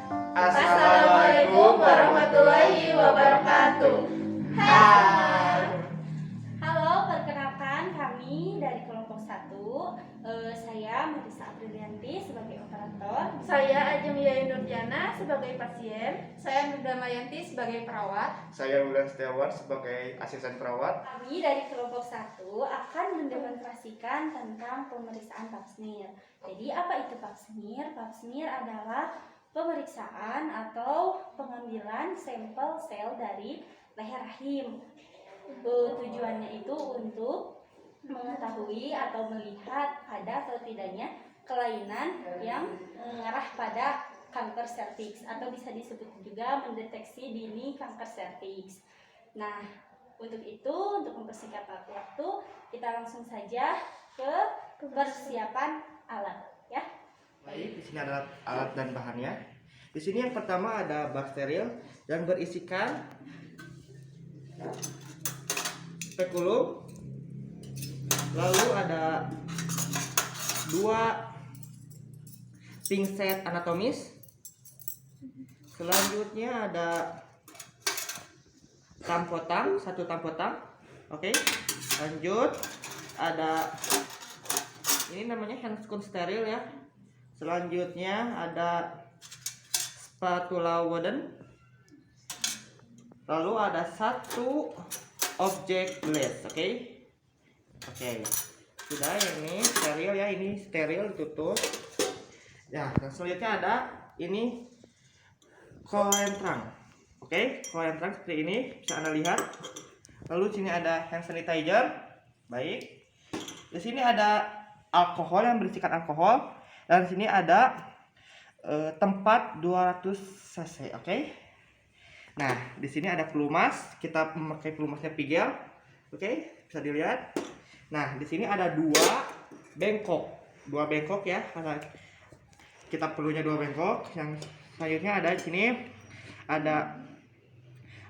Assalamualaikum warahmatullahi wabarakatuh. Halo, perkenalkan kami dari kelompok 1. Saya Marisa Aprilianti sebagai operator. Saya Ajeng Yai Nurjana sebagai pasien. Saya Nur Damayanti sebagai perawat. Saya Wulan Setiawan sebagai asisten perawat. Kami dari kelompok 1 akan mendemonstrasikan tentang pemeriksaan pap smear. Jadi apa itu pap smear? Pap smear adalah pemeriksaan atau pengambilan sampel sel dari leher rahim. Tujuannya itu untuk mengetahui atau melihat ada atau tidaknya kelainan yang mengarah pada kanker serviks atau bisa disebut juga mendeteksi dini kanker serviks. Nah, untuk itu, untuk mempersingkat waktu, kita langsung saja ke persiapan alat, ya. Baik, di sini ada alat dan bahannya. Di sini yang pertama ada bak steril yang berisikan spekulum. Lalu ada 2 pinset anatomis. Selanjutnya ada tampotang, 1 tampotang. Oke. Lanjut ada ini namanya handscoon steril ya. Selanjutnya ada spatula wooden. Lalu ada 1 objek glass, oke. Oke. Sudah, ini steril ya, ini steril ditutup. Ya, dan selanjutnya ada ini koentrang. Oke, koentrang seperti ini bisa Anda lihat. Lalu sini ada hand sanitizer. Baik. Di sini ada alkohol yang berisikan alkohol. Dan di sini ada tempat 200 cc, oke. Nah, di sini ada pelumas. Kita memakai pelumasnya Pigel, oke, bisa dilihat. Nah, di sini ada 2 bengkok, 2 bengkok ya. Karena kita perlunya 2 bengkok. Yang selanjutnya ada di sini ada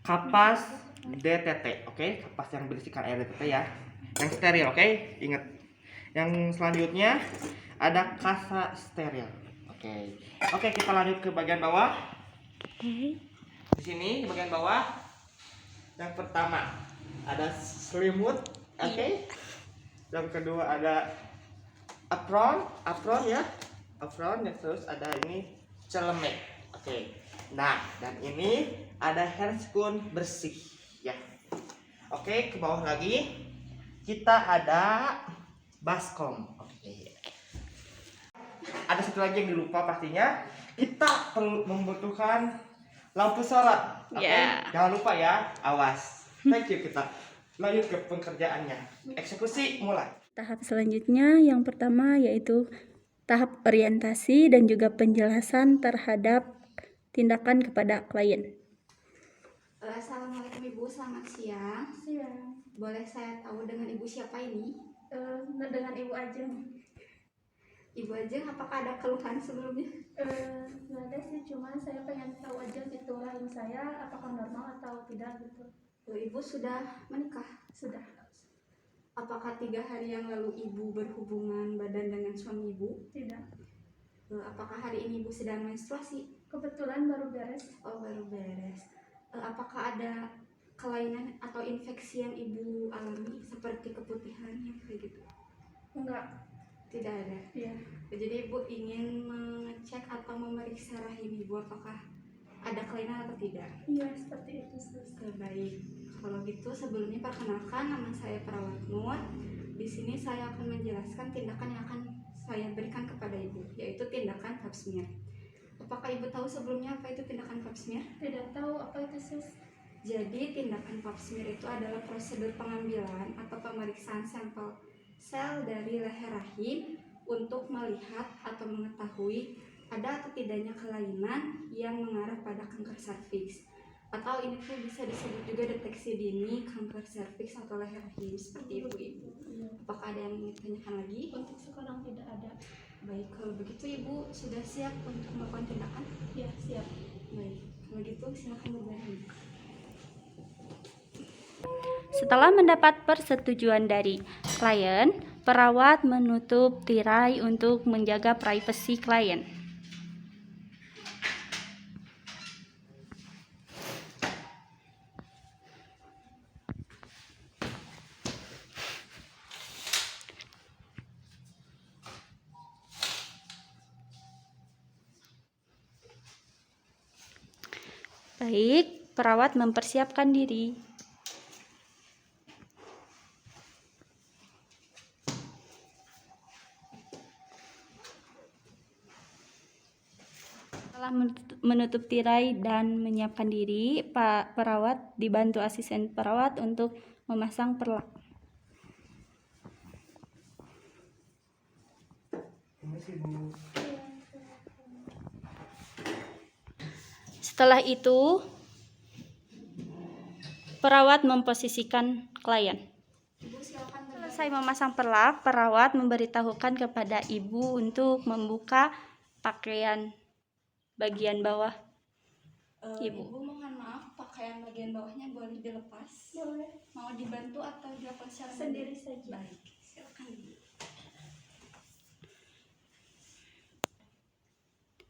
kapas DTT, oke, kapas yang berisikan air DTT ya, yang steril, oke, ingat. Yang selanjutnya ada kasa steril. Oke, kita lanjut ke bagian bawah. Di sini di bagian bawah yang pertama ada selimut, oke. Yang kedua ada apron ya. Apron, yang terus ada ini celemek. Oke. Nah, dan ini ada handscoon bersih ya. Oke, ke bawah lagi kita ada baskom. Oke. Ada satu lagi yang dilupa pastinya. Kita perlu membutuhkan lampu sorot. Oke. Jangan lupa ya. Awas. Thank you, kita lanjut ke pekerjaannya. Eksekusi mulai. Tahap selanjutnya yang pertama yaitu tahap orientasi dan juga penjelasan terhadap tindakan kepada klien. Assalamualaikum Ibu, selamat siang. Boleh saya tahu dengan Ibu siapa ini? Dengan Ibu Ajeng. Ibu Ajeng, apakah ada keluhan sebelumnya? Nggak ada sih, cuma saya pengen tahu aja gitu rahim saya apakah normal atau tidak gitu. Ibu sudah menikah? Sudah. Apakah 3 hari yang lalu Ibu berhubungan badan dengan suami Ibu? Tidak. Apakah hari ini Ibu sedang menstruasi? Kebetulan baru beres. Oh, baru beres. Apakah ada kelainan atau infeksi yang Ibu alami seperti keputihan yang kayak gitu? Enggak. Tidak ada. Iya. Jadi Ibu ingin mengecek atau memeriksa rahim Ibu apakah ada kelainan atau tidak? Iya, seperti itu. Baik. Kalau gitu sebelumnya perkenalkan, nama saya Perawat Nur. Di sini saya akan menjelaskan tindakan yang akan saya berikan kepada Ibu, yaitu tindakan pap smear. Apakah Ibu tahu sebelumnya apa itu tindakan pap smear? Tidak tahu apa itu sis. Jadi tindakan pap smear itu adalah prosedur pengambilan atau pemeriksaan sampel sel dari leher rahim untuk melihat atau mengetahui ada atau tidaknya kelainan yang mengarah pada kanker serviks. Atau ini tuh bisa disebut juga deteksi dini kanker serviks atau leher rahim, seperti itu Ibu. Apakah ada yang ingin ditanyakan lagi? Untuk sekarang tidak ada. Baik, kalau begitu Ibu sudah siap untuk melakukan tindakan? Ya, siap. Baik, kalau gitu silakan berbaring. Setelah mendapat persetujuan dari klien, perawat menutup tirai untuk menjaga privasi klien. Baik, perawat mempersiapkan diri. Setelah menutup tirai dan menyiapkan diri, Pak perawat dibantu asisten perawat untuk memasang perlak. Setelah itu, perawat memposisikan klien. Ibu silakan berdiri. Selesai memasang perlak, perawat memberitahukan kepada ibu untuk membuka pakaian bagian bawah. Ibu. Ibu mohon maaf, pakaian bagian bawahnya boleh dilepas? Boleh. Mau dibantu atau dilakukan secara Sendiri mandiri? saja. Baik, silakan Ibu.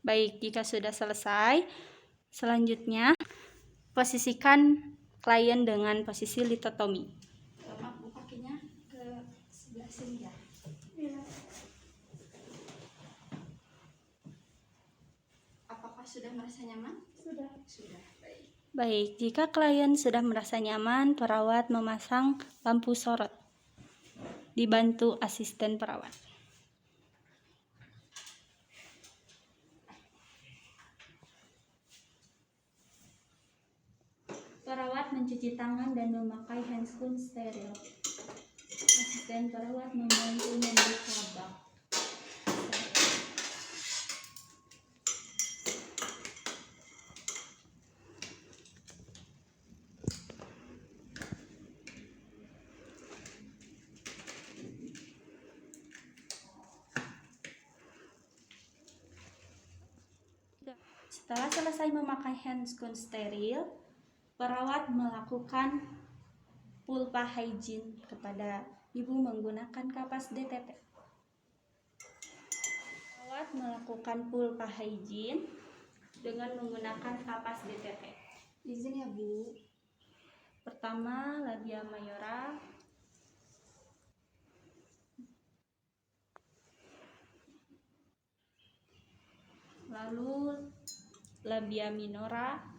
Baik, jika sudah selesai, selanjutnya posisikan klien dengan posisi litotomi. Maaf Bu, kakinya ke sebelah sini ya. Iya. Apakah sudah merasa nyaman? Sudah. Sudah, baik. Baik, jika klien sudah merasa nyaman, perawat memasang lampu sorot. Dibantu asisten perawat. Perawat mencuci tangan dan memakai handscoon steril. Asisten perawat membantu membuka bak. Setelah selesai memakai handscoon steril, perawat melakukan pulpa hygiene kepada ibu menggunakan kapas DTP. Perawat melakukan pulpa hygiene dengan menggunakan kapas DTP. Izin ya Bu. Pertama, labia mayora. Lalu labia minora.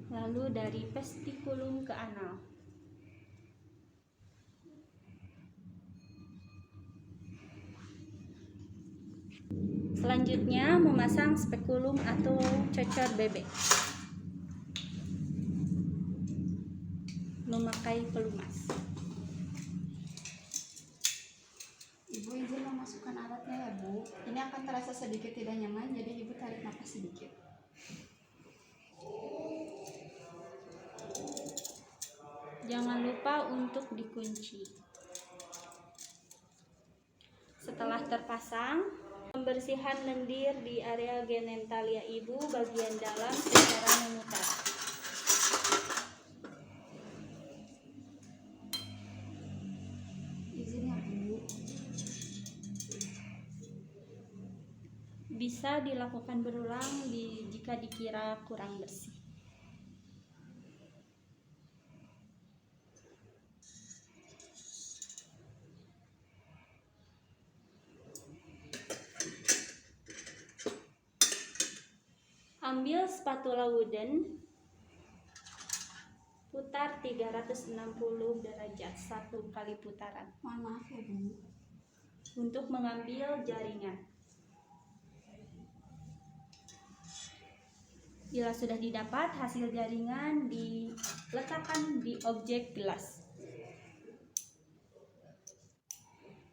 Lalu dari testikulum ke anal. Selanjutnya memasang spekulum atau cocor bebek. Memakai pelumas. Ibu izin memasukkan alatnya ya Bu. Ini akan terasa sedikit tidak nyaman, jadi Ibu tarik nafas sedikit. Jangan lupa untuk dikunci. Setelah terpasang, pembersihan lendir di area genitalia ibu bagian dalam secara memutar. Izin ya Bu. Bisa dilakukan berulang jika dikira kurang bersih. Ambil spatula wooden, putar 360 derajat 1 kali putaran Mohon maaf ya Bu. untuk mengambil jaringan. Bila sudah didapat hasil jaringan, diletakkan di objek gelas.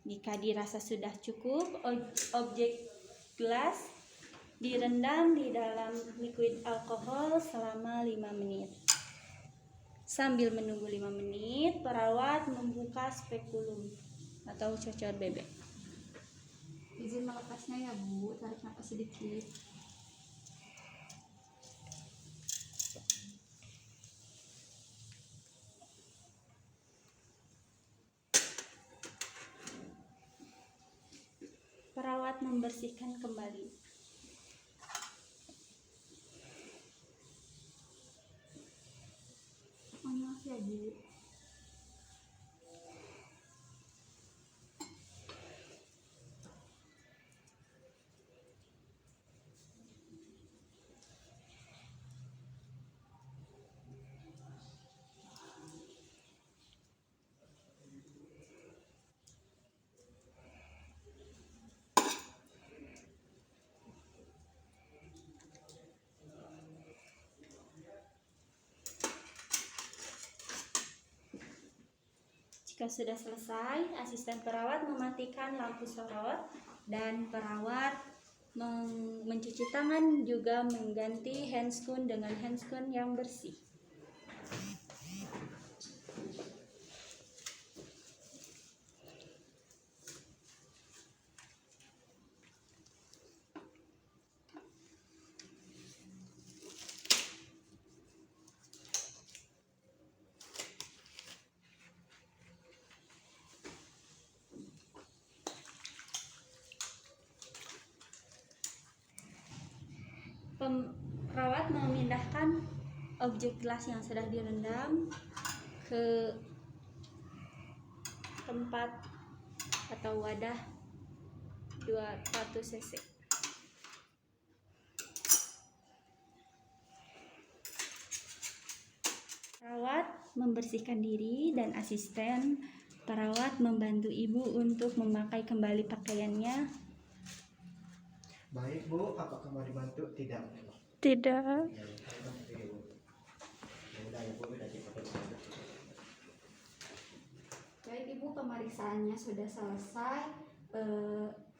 Jika dirasa sudah cukup, objek gelas direndam di dalam liquid alkohol selama 5 menit. Sambil menunggu 5 menit, perawat membuka spekulum atau cocor bebek. Izin melepasnya ya Bu, tarik nafas sedikit. Perawat membersihkan kembali. Mohon maaf ya Bu. Jika sudah selesai, asisten perawat mematikan lampu sorot dan perawat mencuci tangan juga mengganti handscoon dengan handscoon yang bersih. Perawat memindahkan objek gelas yang sudah direndam ke tempat atau wadah 21 cc. Perawat membersihkan diri dan asisten perawat membantu ibu untuk memakai kembali pakaiannya. Baik Bu, apakah mau dibantu? Tidak. Tidak. Baik Ibu, pemeriksaannya sudah selesai.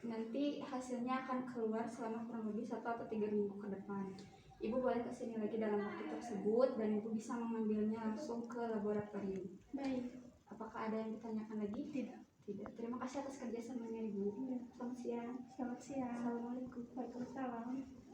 Nanti hasilnya akan keluar selama kurang lebih 1 atau 3 minggu ke depan. Ibu boleh kesini lagi dalam waktu tersebut dan Ibu bisa mengambilnya langsung ke laboratorium. Baik. Apakah ada yang ditanyakan lagi? Tidak. Tidak. Terima kasih atas kerjasamanya Ibu. Selamat siang. Selamat siang. Assalamualaikum. Waalaikumsalam.